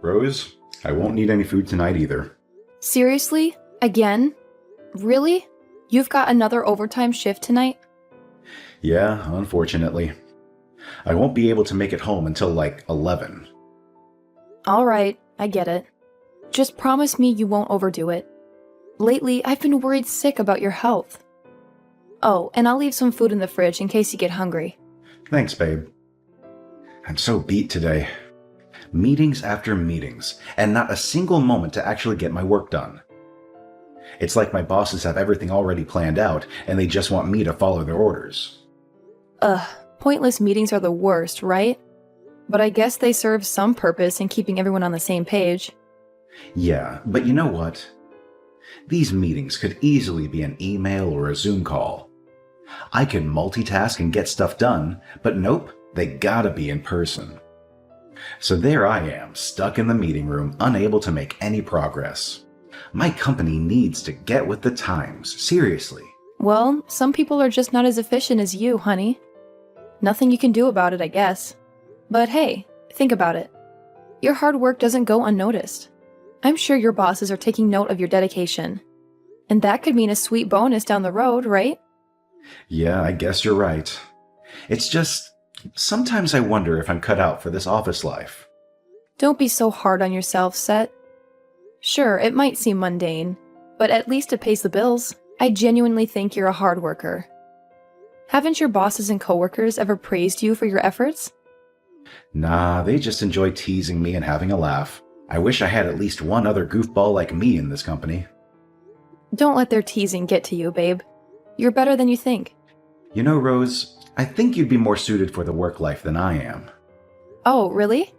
Rose, I won't need any food tonight either. Seriously? Again? Really? You've got another overtime shift tonight? Yeah, unfortunately. I won't be able to make it home until like 11. Alright, I get it. Just promise me you won't overdo it. Lately, I've been worried sick about your health. Oh, and I'll leave some food in the fridge in case you get hungry. Thanks, babe. I'm so beat today. Meetings after meetings, and not a single moment to actually get my work done. It's like my bosses have everything already planned out, and they just want me to follow their orders. Pointless meetings are the worst, right? But I guess they serve some purpose in keeping everyone on the same page. Yeah, but you know what? These meetings could easily be an email or a Zoom call. I can multitask and get stuff done, but nope, they gotta be in person. So there I am, stuck in the meeting room, unable to make any progress. My company needs to get with the times, seriously. Well, some people are just not as efficient as you, honey. Nothing you can do about it, I guess. But hey, think about it. Your hard work doesn't go unnoticed. I'm sure your bosses are taking note of your dedication. And that could mean a sweet bonus down the road, right? Yeah, I guess you're right. It's just, sometimes I wonder if I'm cut out for this office life. Don't be so hard on yourself, Set. Sure, it might seem mundane, but at least it pays the bills. I genuinely think you're a hard worker. Haven't your bosses and coworkers ever praised you for your efforts? Nah, they just enjoy teasing me and having a laugh. I wish I had at least one other goofball like me in this company. Don't let their teasing get to you, babe. You're better than you think. You know, Rose, I think you'd be more suited for the work life than I am. Oh, really?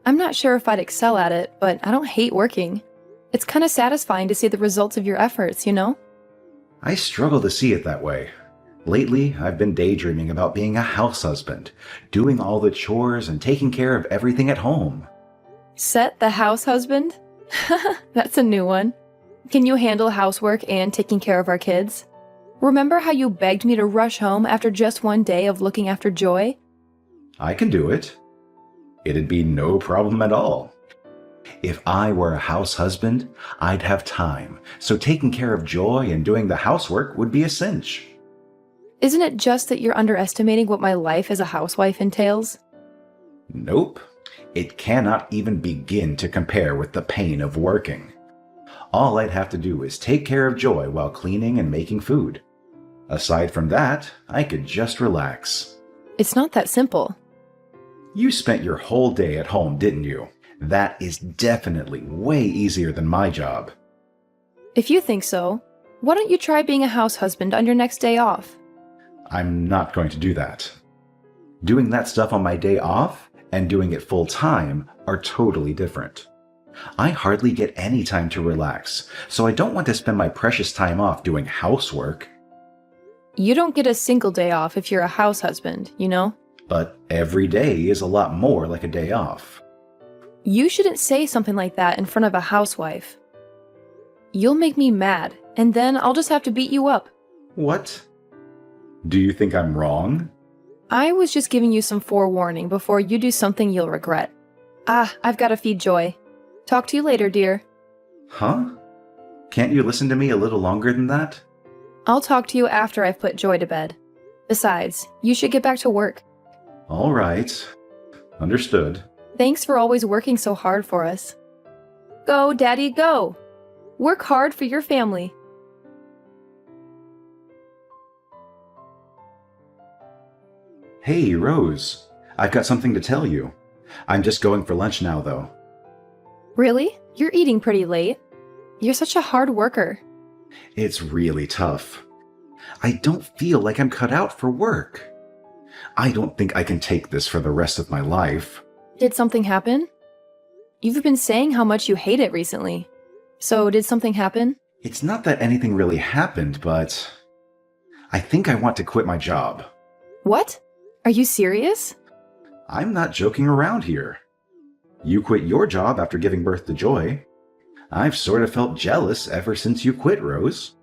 I'm not sure if I'd excel at it, but I don't hate working. It's kind of satisfying to see the results of your efforts, you know? I struggle to see it that way. Lately, I've been daydreaming about being a house husband, doing all the chores and taking care of everything at home. Set the house husband? That's a new one. Can you handle housework and taking care of our kids? Remember how you begged me to rush home after just one day of looking after Joy? I can do it. It'd be no problem at all. If I were a house husband, I'd have time, so taking care of Joy and doing the housework would be a cinch. Isn't it just that you're underestimating what my life as a housewife entails? Nope. It cannot even begin to compare with the pain of working. All I'd have to do is take care of Joy while cleaning and making food. Aside from that, I could just relax. It's not that simple. You spent your whole day at home, didn't you? That is definitely way easier than my job. If you think so, why don't you try being a house husband on your next day off? I'm not going to do that. Doing that stuff on my day off and doing it full time are totally different. I hardly get any time to relax, so I don't want to spend my precious time off doing housework. You don't get a single day off if you're a house husband, you know? But every day is a lot more like a day off. You shouldn't say something like that in front of a housewife. You'll make me mad, and then I'll just have to beat you up. What? Do you think I'm wrong? I was just giving you some forewarning before you do something you'll regret. I've got to feed Joy. Talk to you later, dear. Huh? Can't you listen to me a little longer than that? I'll talk to you after I've put Joy to bed. Besides, you should get back to work. All right. Understood. Thanks for always working so hard for us. Go, Daddy, go! Work hard for your family. Hey, Rose. I've got something to tell you. I'm just going for lunch now, though. Really? You're eating pretty late. You're such a hard worker. It's really tough. I don't feel like I'm cut out for work. I don't think I can take this for the rest of my life. Did something happen? You've been saying how much you hate it recently. So did something happen? It's not that anything really happened, but I think I want to quit my job. What? Are you serious? I'm not joking around here. You quit your job after giving birth to Joy. I've sort of felt jealous ever since you quit, Rose.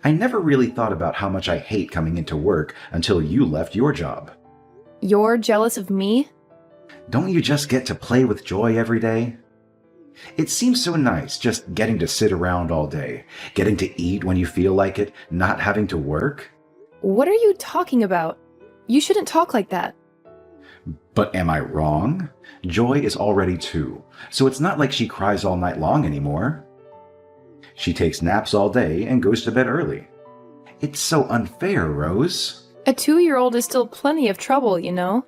I never really thought about how much I hate coming into work until you left your job. You're jealous of me? Don't you just get to play with Joy every day? It seems so nice just getting to sit around all day, getting to eat when you feel like it, not having to work. What are you talking about? You shouldn't talk like that. But am I wrong? Joy is already 2, so it's not like she cries all night long anymore. She takes naps all day and goes to bed early. It's so unfair, Rose. A 2-year-old is still plenty of trouble, you know?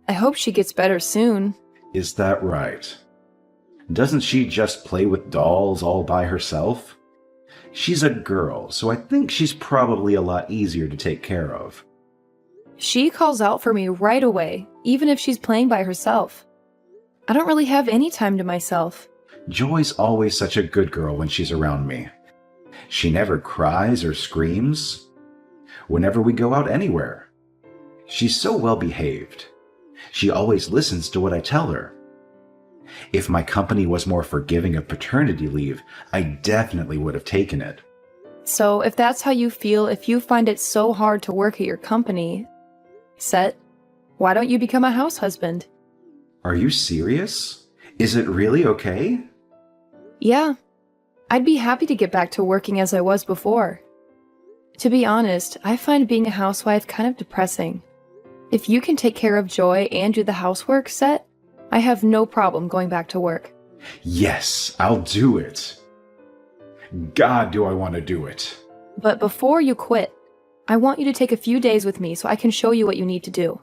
I hope she gets better soon. Is that right? Doesn't she just play with dolls all by herself? She's a girl, so I think she's probably a lot easier to take care of. She calls out for me right away, even if she's playing by herself. I don't really have any time to myself. Joy's always such a good girl when she's around me. She never cries or screams whenever we go out anywhere. She's so well behaved. She always listens to what I tell her. If my company was more forgiving of paternity leave, I definitely would have taken it. So if that's how you feel, if you find it so hard to work at your company, Set, why don't you become a house husband? Are you serious? Is it really okay? Yeah. I'd be happy to get back to working as I was before. To be honest, I find being a housewife kind of depressing. If you can take care of Joy and do the housework, Set, I have no problem going back to work. Yes, I'll do it. God, do I want to do it. But before you quit, I want you to take a few days with me so I can show you what you need to do.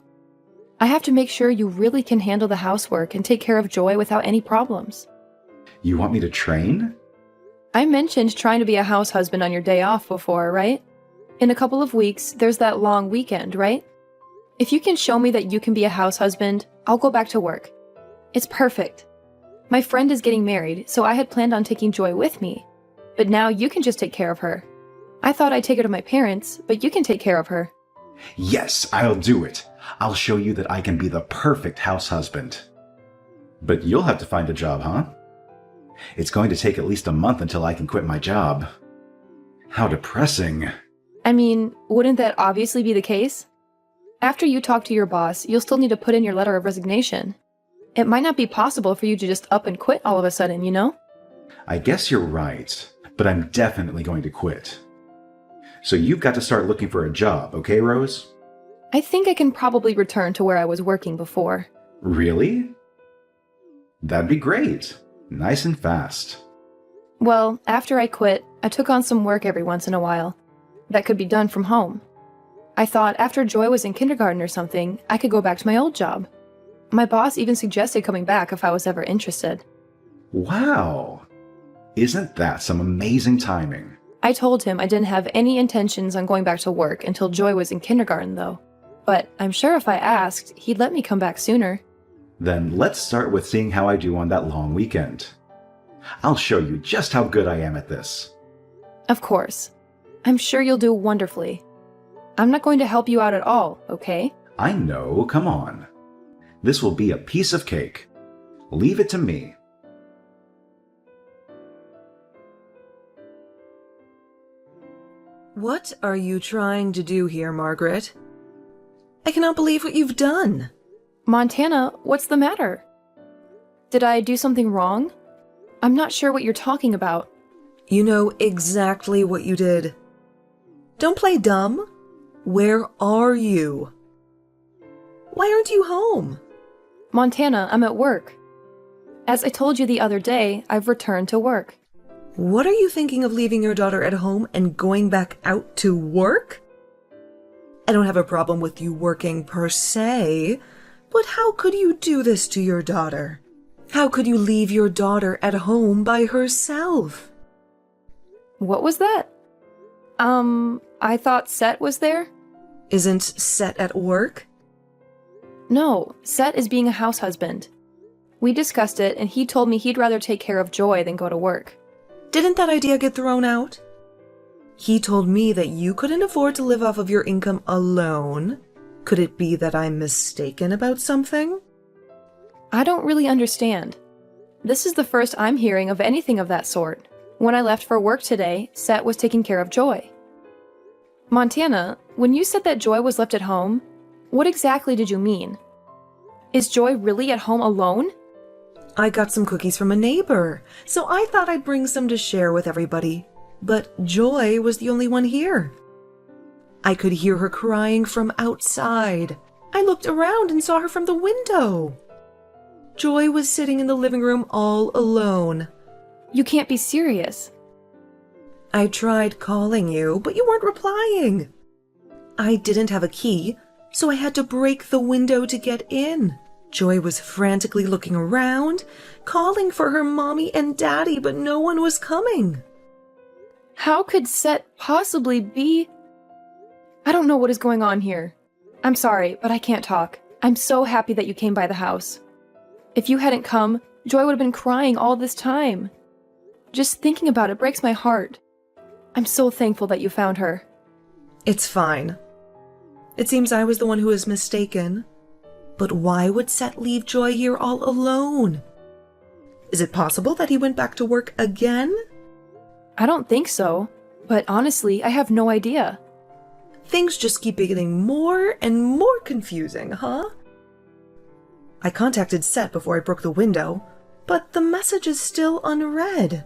I have to make sure you really can handle the housework and take care of Joy without any problems. You want me to train? I mentioned trying to be a house husband on your day off before, right? In a couple of weeks, there's that long weekend, right? If you can show me that you can be a house husband, I'll go back to work. It's perfect. My friend is getting married, so I had planned on taking Joy with me. But now you can just take care of her. I thought I'd take her to my parents, but you can take care of her. Yes, I'll do it. I'll show you that I can be the perfect house husband. But you'll have to find a job, huh? It's going to take at least a month until I can quit my job. How depressing. I mean, wouldn't that obviously be the case? After you talk to your boss, you'll still need to put in your letter of resignation. It might not be possible for you to just up and quit all of a sudden, you know? I guess you're right, but I'm definitely going to quit. So you've got to start looking for a job, okay, Rose? I think I can probably return to where I was working before. Really? That'd be great. Nice and fast. Well, after I quit, I took on some work every once in a while. That could be done from home. I thought after Joy was in kindergarten or something, I could go back to my old job. My boss even suggested coming back if I was ever interested. Wow! Isn't that some amazing timing? I told him I didn't have any intentions on going back to work until Joy was in kindergarten, though. But I'm sure if I asked, he'd let me come back sooner. Then let's start with seeing how I do on that long weekend. I'll show you just how good I am at this. Of course. I'm sure you'll do wonderfully. I'm not going to help you out at all, okay? I know, come on. This will be a piece of cake. Leave it to me. What are you trying to do here, Margaret? I cannot believe what you've done. Montana, what's the matter? Did I do something wrong? I'm not sure what you're talking about. You know exactly what you did. Don't play dumb. Where are you? Why aren't you home? Montana, I'm at work. As I told you the other day, I've returned to work. What are you thinking of leaving your daughter at home and going back out to work? I don't have a problem with you working per se, but how could you do this to your daughter? How could you leave your daughter at home by herself? What was that? I thought Set was there? Isn't Set at work? No, Set is being a house husband. We discussed it, and he told me he'd rather take care of Joy than go to work. Didn't that idea get thrown out? He told me that you couldn't afford to live off of your income alone. Could it be that I'm mistaken about something? I don't really understand. This is the first I'm hearing of anything of that sort. When I left for work today, Set was taking care of Joy. Montana, when you said that Joy was left at home, what exactly did you mean? Is Joy really at home alone? I got some cookies from a neighbor, so I thought I'd bring some to share with everybody. But Joy was the only one here. I could hear her crying from outside. I looked around and saw her from the window. Joy was sitting in the living room all alone. You can't be serious. I tried calling you, but you weren't replying. I didn't have a key, so I had to break the window to get in. Joy was frantically looking around, calling for her mommy and daddy, but no one was coming. How could Set possibly be? I don't know what is going on here. I'm sorry, but I can't talk. I'm so happy that you came by the house. If you hadn't come, Joy would have been crying all this time. Just thinking about it breaks my heart. I'm so thankful that you found her. It's fine. It seems I was the one who was mistaken. But why would Set leave Joy here all alone? Is it possible that he went back to work again? I don't think so, but honestly, I have no idea. Things just keep getting more and more confusing, huh? I contacted Set before I broke the window, but the message is still unread.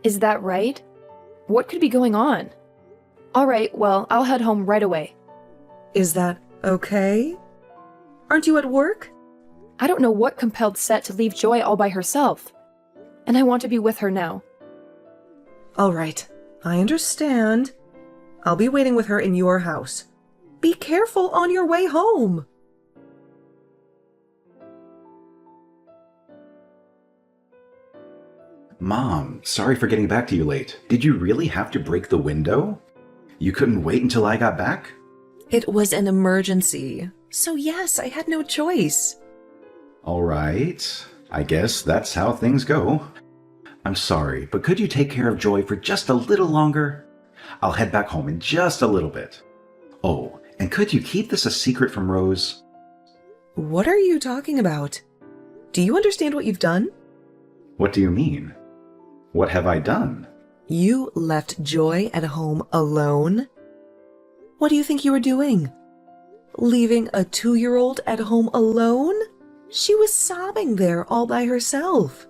Is that right? What could be going on? All right, well, I'll head home right away. Is that okay? Aren't you at work? I don't know what compelled Set to leave Joy all by herself. And I want to be with her now. All right, I understand. I'll be waiting with her in your house. Be careful on your way home. Mom, sorry for getting back to you late. Did you really have to break the window? You couldn't wait until I got back? It was an emergency, so yes, I had no choice. All right. I guess that's how things go. I'm sorry, but could you take care of Joy for just a little longer? I'll head back home in just a little bit. Oh, and could you keep this a secret from Rose? What are you talking about? Do you understand what you've done? What do you mean? What have I done? You left Joy at home alone? What do you think you were doing? Leaving a 2-year-old at home alone? She was sobbing there all by herself.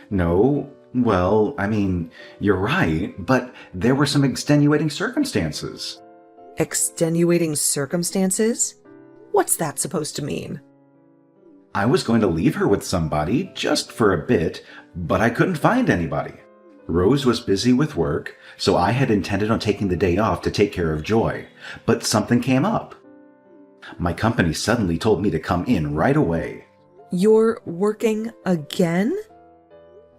No, well, I mean, you're right, but there were some extenuating circumstances. Extenuating circumstances? What's that supposed to mean? I was going to leave her with somebody just for a bit, but I couldn't find anybody. Rose was busy with work, so I had intended on taking the day off to take care of Joy, but something came up. My company suddenly told me to come in right away. You're working again?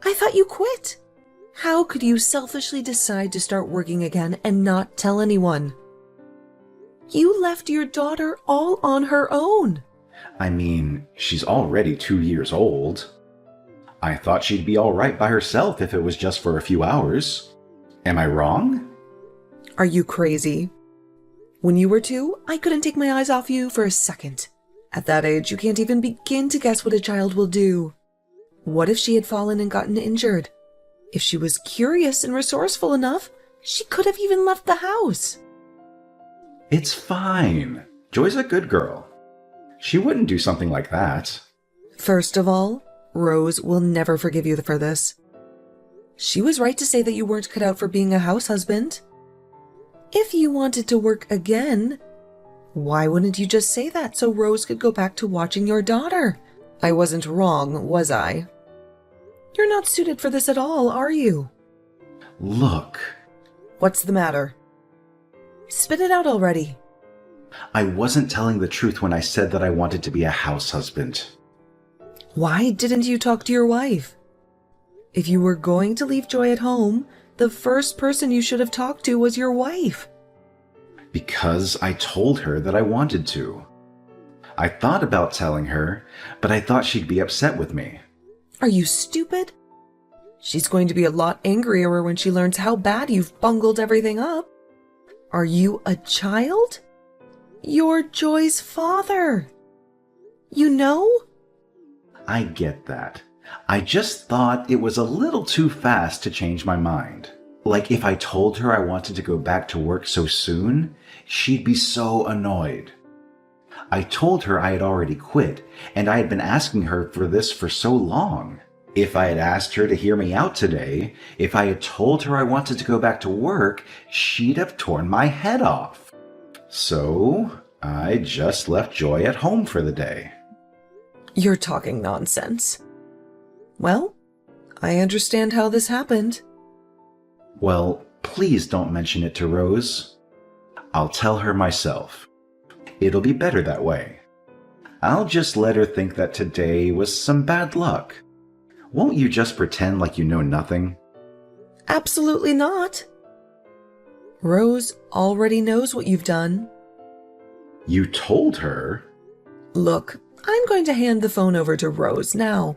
I thought you quit. How could you selfishly decide to start working again and not tell anyone? You left your daughter all on her own. I mean, she's already 2 years old. I thought she'd be all right by herself if it was just for a few hours. Am I wrong? Are you crazy? When you were 2, I couldn't take my eyes off you for a second. At that age, you can't even begin to guess what a child will do. What if she had fallen and gotten injured? If she was curious and resourceful enough, she could have even left the house. It's fine. Joy's a good girl. She wouldn't do something like that. First of all, Rose will never forgive you for this. She was right to say that you weren't cut out for being a house husband. If you wanted to work again, why wouldn't you just say that so Rose could go back to watching your daughter? I wasn't wrong, was I? You're not suited for this at all, are you? Look. What's the matter? Spit it out already. I wasn't telling the truth when I said that I wanted to be a house husband. Why didn't you talk to your wife? If you were going to leave Joy at home, the first person you should have talked to was your wife. Because I told her that I wanted to. I thought about telling her, but I thought she'd be upset with me. Are you stupid? She's going to be a lot angrier when she learns how bad you've bungled everything up. Are you a child? You're Joy's father. You know? I get that. I just thought it was a little too fast to change my mind. Like if I told her I wanted to go back to work so soon, she'd be so annoyed. I told her I had already quit, and I had been asking her for this for so long. If I had asked her to hear me out today, if I had told her I wanted to go back to work, she'd have torn my head off. So, I just left Joy at home for the day. You're talking nonsense. Well, I understand how this happened. Well, please don't mention it to Rose. I'll tell her myself. It'll be better that way. I'll just let her think that today was some bad luck. Won't you just pretend like you know nothing? Absolutely not. Rose already knows what you've done. You told her? Look, I'm going to hand the phone over to Rose now.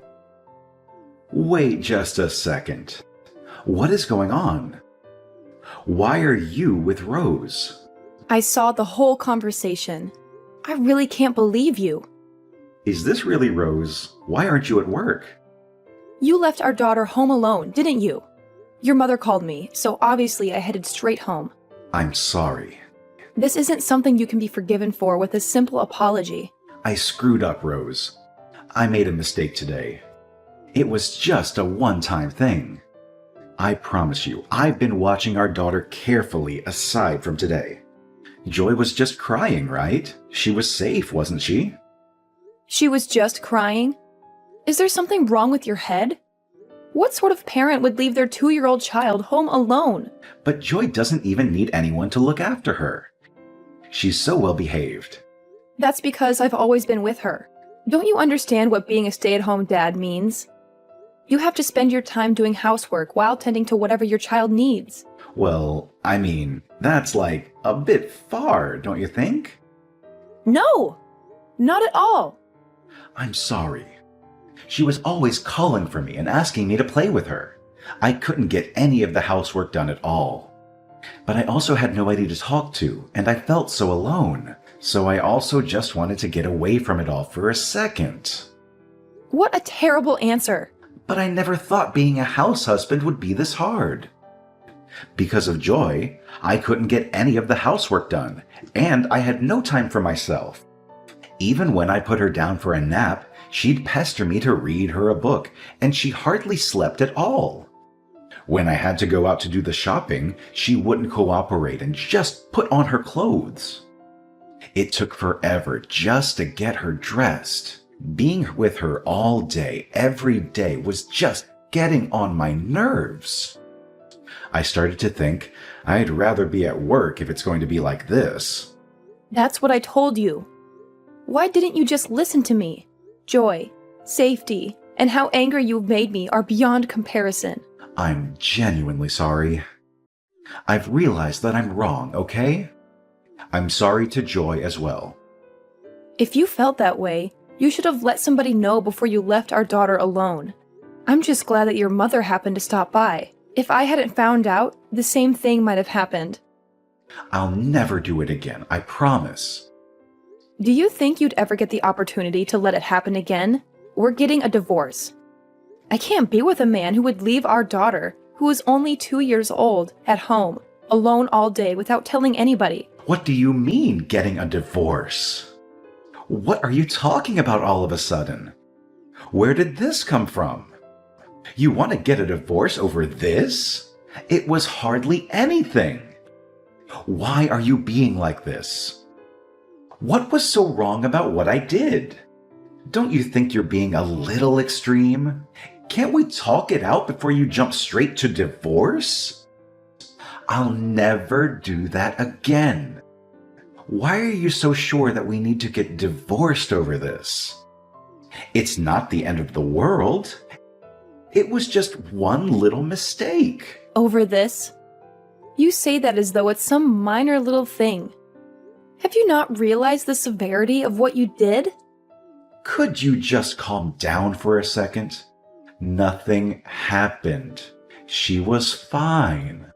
Wait just a second. What is going on? Why are you with Rose? I saw the whole conversation. I really can't believe you. Is this really Rose? Why aren't you at work? You left our daughter home alone, didn't you? Your mother called me, so obviously I headed straight home. I'm sorry. This isn't something you can be forgiven for with a simple apology. I screwed up, Rose. I made a mistake today. It was just a one-time thing. I promise you, I've been watching our daughter carefully aside from today. Joy was just crying, right? She was safe, wasn't she? She was just crying? Is there something wrong with your head? What sort of parent would leave their 2-year-old child home alone? But Joy doesn't even need anyone to look after her. She's so well behaved. That's because I've always been with her. Don't you understand what being a stay-at-home dad means? You have to spend your time doing housework while tending to whatever your child needs. Well, I mean, that's like a bit far, don't you think? No! Not at all! I'm sorry. She was always calling for me and asking me to play with her. I couldn't get any of the housework done at all. But I also had nobody to talk to, and I felt so alone. So I also just wanted to get away from it all for a second. What a terrible answer! But I never thought being a house husband would be this hard. Because of Joy, I couldn't get any of the housework done, and I had no time for myself. Even when I put her down for a nap, she'd pester me to read her a book, and she hardly slept at all. When I had to go out to do the shopping, she wouldn't cooperate and just put on her clothes. It took forever just to get her dressed. Being with her all day, every day, was just getting on my nerves. I started to think I'd rather be at work if it's going to be like this. That's what I told you. Why didn't you just listen to me? Joy, safety, and how angry you've made me are beyond comparison. I'm genuinely sorry. I've realized that I'm wrong, okay? I'm sorry to Joy as well. If you felt that way, you should have let somebody know before you left our daughter alone. I'm just glad that your mother happened to stop by. If I hadn't found out, the same thing might have happened. I'll never do it again, I promise. Do you think you'd ever get the opportunity to let it happen again? We're getting a divorce. I can't be with a man who would leave our daughter, who is only 2 years old, at home, alone all day without telling anybody. What do you mean, getting a divorce? What are you talking about all of a sudden? Where did this come from? You want to get a divorce over this? It was hardly anything. Why are you being like this? What was so wrong about what I did? Don't you think you're being a little extreme? Can't we talk it out before you jump straight to divorce? I'll never do that again. Why are you so sure that we need to get divorced over this? It's not the end of the world. It was just one little mistake. Over this? You say that as though it's some minor little thing. Have you not realized the severity of what you did? Could you just calm down for a second? Nothing happened. She was fine.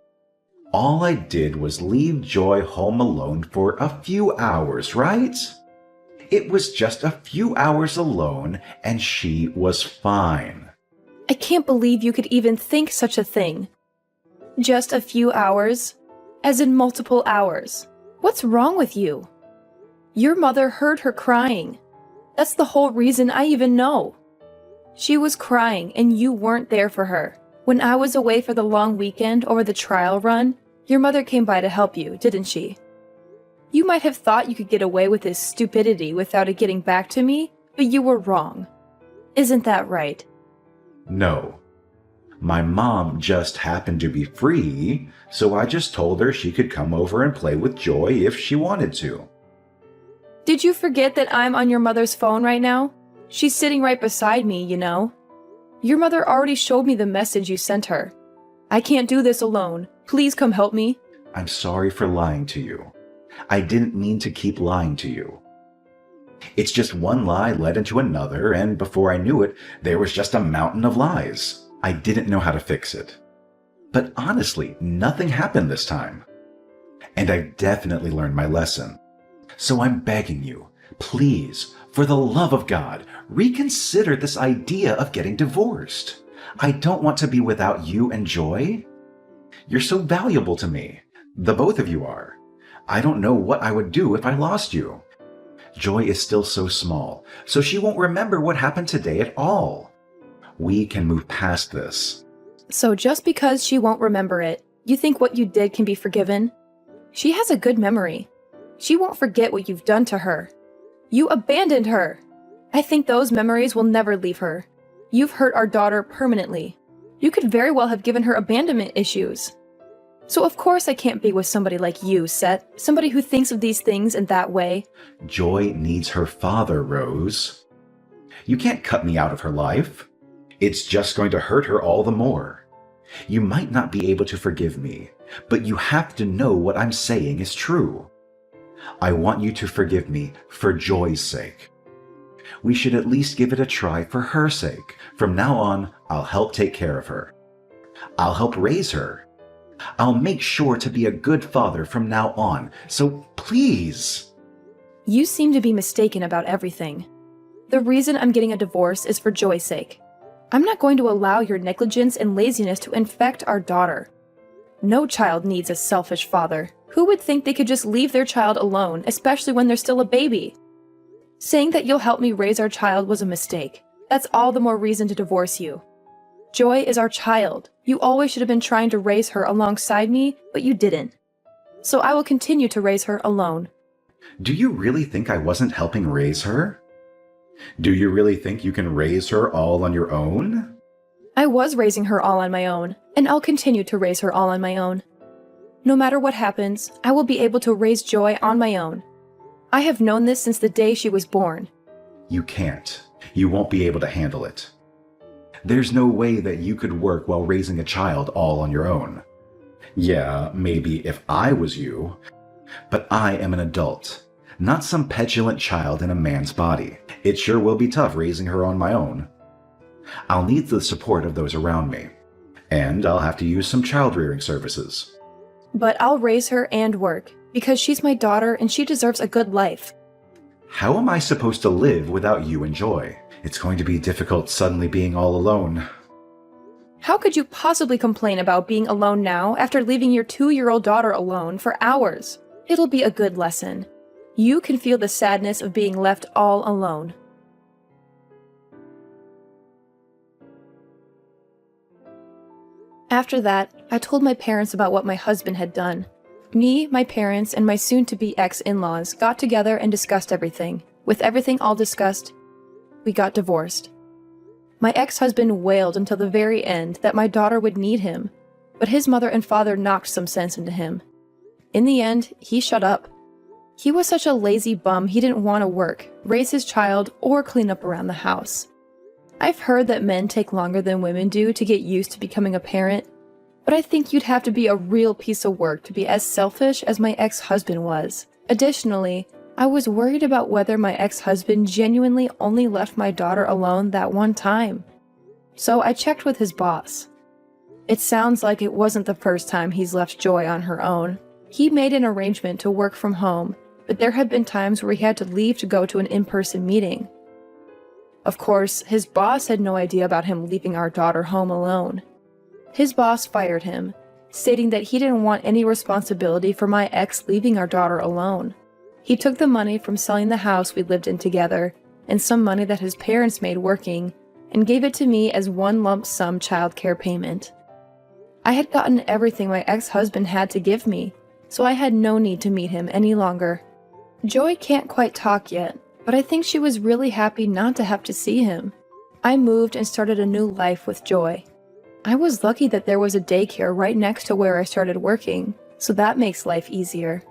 All I did was leave Joy home alone for a few hours, right? It was just a few hours alone, and she was fine. I can't believe you could even think such a thing. Just a few hours? As in multiple hours. What's wrong with you? Your mother heard her crying. That's the whole reason I even know. She was crying and you weren't there for her. When I was away for the long weekend or the trial run, your mother came by to help you, didn't she? You might have thought you could get away with this stupidity without it getting back to me, but you were wrong. Isn't that right? No. My mom just happened to be free, so I just told her she could come over and play with Joy if she wanted to. Did you forget that I'm on your mother's phone right now? She's sitting right beside me, you know. Your mother already showed me the message you sent her. I can't do this alone. Please come help me. I'm sorry for lying to you. I didn't mean to keep lying to you. It's just one lie led into another, and before I knew it, there was just a mountain of lies. I didn't know how to fix it. But honestly, nothing happened this time. And I definitely learned my lesson. So I'm begging you, please, for the love of God, reconsider this idea of getting divorced. I don't want to be without you and Joy. You're so valuable to me. The both of you are. I don't know what I would do if I lost you. Joy is still so small, so she won't remember what happened today at all. We can move past this. So just because she won't remember it, you think what you did can be forgiven? She has a good memory. She won't forget what you've done to her. You abandoned her. I think those memories will never leave her. You've hurt our daughter permanently. You could very well have given her abandonment issues. So of course I can't be with somebody like you, Seth. Somebody who thinks of these things in that way. Joy needs her father, Rose. You can't cut me out of her life. It's just going to hurt her all the more. You might not be able to forgive me, but you have to know what I'm saying is true. I want you to forgive me for Joy's sake. We should at least give it a try for her sake. From now on, I'll help take care of her. I'll help raise her. I'll make sure to be a good father from now on, so please. You seem to be mistaken about everything. The reason I'm getting a divorce is for Joy's sake. I'm not going to allow your negligence and laziness to infect our daughter. No child needs a selfish father. Who would think they could just leave their child alone, especially when they're still a baby? Saying that you'll help me raise our child was a mistake. That's all the more reason to divorce you. Joy is our child. You always should have been trying to raise her alongside me, but you didn't. So I will continue to raise her alone. Do you really think I wasn't helping raise her? Do you really think you can raise her all on your own? I was raising her all on my own, and I'll continue to raise her all on my own. No matter what happens, I will be able to raise Joy on my own. I have known this since the day she was born. You can't. You won't be able to handle it. There's no way that you could work while raising a child all on your own. Yeah, maybe if I was you, but I am an adult, not some petulant child in a man's body. It sure will be tough raising her on my own. I'll need the support of those around me, and I'll have to use some child-rearing services. But I'll raise her and work, because she's my daughter and she deserves a good life. How am I supposed to live without you and Joy? It's going to be difficult suddenly being all alone. How could you possibly complain about being alone now after leaving your 2-year-old daughter alone for hours? It'll be a good lesson. You can feel the sadness of being left all alone. After that, I told my parents about what my husband had done. Me, my parents, and my soon-to-be ex-in-laws got together and discussed everything. With everything all discussed, we got divorced. My ex-husband wailed until the very end that my daughter would need him, but his mother and father knocked some sense into him. In the end, he shut up. He was such a lazy bum he didn't want to work, raise his child, or clean up around the house. I've heard that men take longer than women do to get used to becoming a parent, but I think you'd have to be a real piece of work to be as selfish as my ex-husband was. Additionally, I was worried about whether my ex-husband genuinely only left my daughter alone that one time. So I checked with his boss. It sounds like it wasn't the first time he's left Joy on her own. He made an arrangement to work from home, but there had been times where he had to leave to go to an in-person meeting. Of course, his boss had no idea about him leaving our daughter home alone. His boss fired him, stating that he didn't want any responsibility for my ex leaving our daughter alone. He took the money from selling the house we lived in together and some money that his parents made working and gave it to me as one lump sum childcare payment. I had gotten everything my ex-husband had to give me, so I had no need to meet him any longer. Joy can't quite talk yet, but I think she was really happy not to have to see him. I moved and started a new life with Joy. I was lucky that there was a daycare right next to where I started working, so that makes life easier.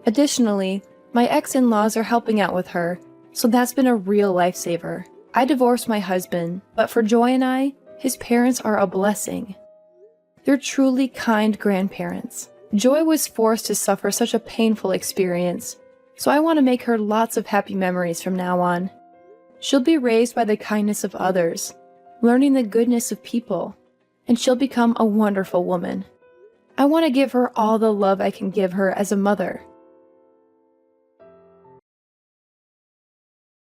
Additionally, my ex-in-laws are helping out with her, so that's been a real lifesaver. I divorced my husband, but for Joy and I, his parents are a blessing. They're truly kind grandparents. Joy was forced to suffer such a painful experience, so I want to make her lots of happy memories from now on. She'll be raised by the kindness of others, learning the goodness of people, and she'll become a wonderful woman. I want to give her all the love I can give her as a mother.